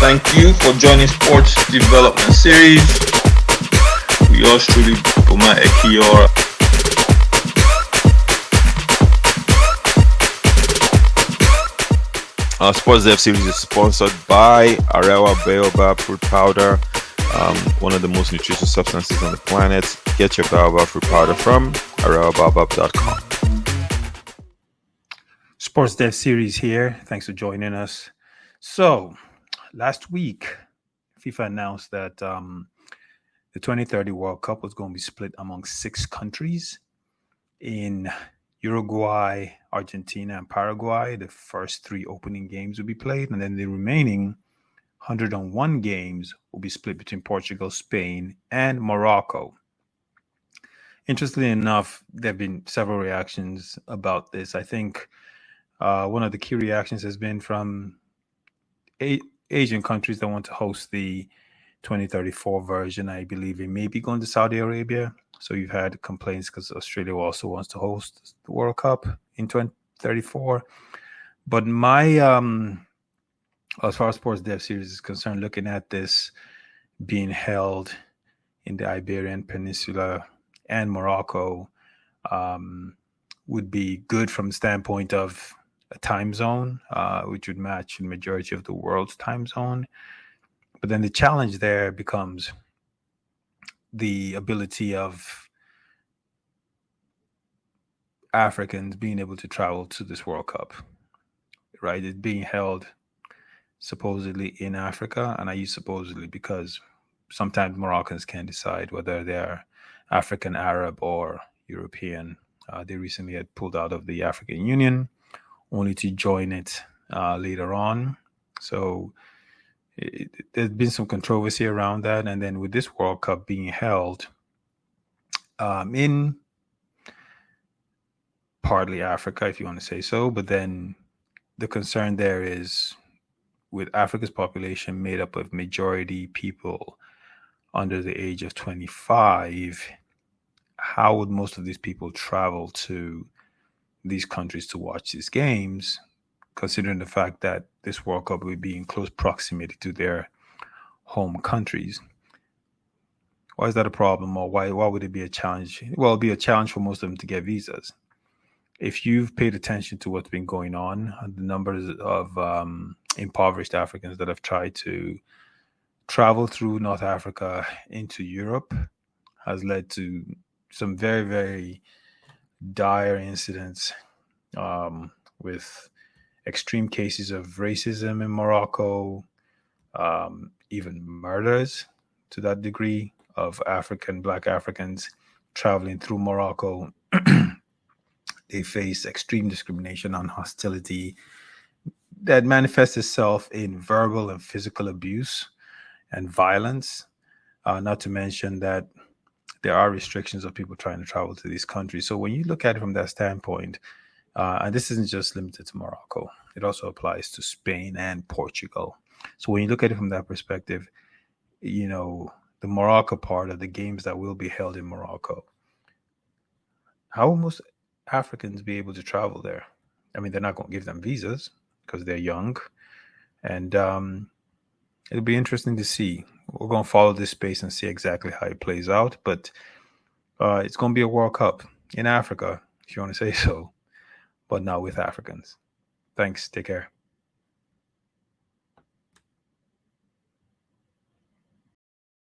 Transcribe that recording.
Thank you for joining Sports Development Series. We yours truly, Boma, Ekiyor. Sportdev series is sponsored by Arewa Baobab fruit powder, one of the most nutritious substances on the planet. Get your baobab fruit powder from arewabaobab.com. Sportsdev series here. Thanks for joining us. So, last week, FIFA announced that the 2030 World Cup was going to be split among 6 countries. In Uruguay, Argentina, and Paraguay, the first 3 opening games will be played, and then the remaining 101 games will be split between Portugal, Spain, and Morocco. Interestingly enough, there have been several reactions about this. I think one of the key reactions has been from Asian countries that want to host the 2034 version. I believe it may be going to Saudi Arabia. So you've had complaints because Australia also wants to host the World Cup in 2034. But my, as far as Sports Dev series is concerned, looking at this being held in the Iberian Peninsula and Morocco would be good from the standpoint of a time zone, which would match the majority of the world's time zone. But then the challenge there becomes the ability of Africans being able to travel to this World Cup, right? It's being held supposedly in Africa, and I use supposedly because sometimes Moroccans can't decide whether they're African, Arab, or European. They recently had pulled out of the African Union, only to join it later on. So there's been some controversy around that. And then with this World Cup being held in partly Africa, if you want to say so, but then the concern there is with Africa's population made up of majority people under the age of 25, how would most of these people travel to these countries to watch these games, considering the fact that this World Cup would be in close proximity to their home countries? Why is that a problem, or why would it be a challenge? Well, it'd be a challenge for most of them to get visas. If you've paid attention to what's been going on, the numbers of impoverished Africans that have tried to travel through North Africa into Europe has led to some very, very dire incidents with extreme cases of racism in Morocco, even murders to that degree of Black Africans traveling through Morocco. They face extreme discrimination and hostility that manifests itself in verbal and physical abuse and violence, not to mention that there are restrictions of people trying to travel to these countries. So when you look at it from that standpoint, and this isn't just limited to Morocco, it also applies to Spain and Portugal. So when you look at it from that perspective, you know, the Morocco part of the games that will be held in Morocco, how will most Africans be able to travel there? I mean, they're not going to give them visas because they're young. And it'll be interesting to see. We're going to follow this space and see exactly how it plays out. But it's going to be a World Cup in Africa, if you want to say so, but not with Africans. Thanks. Take care.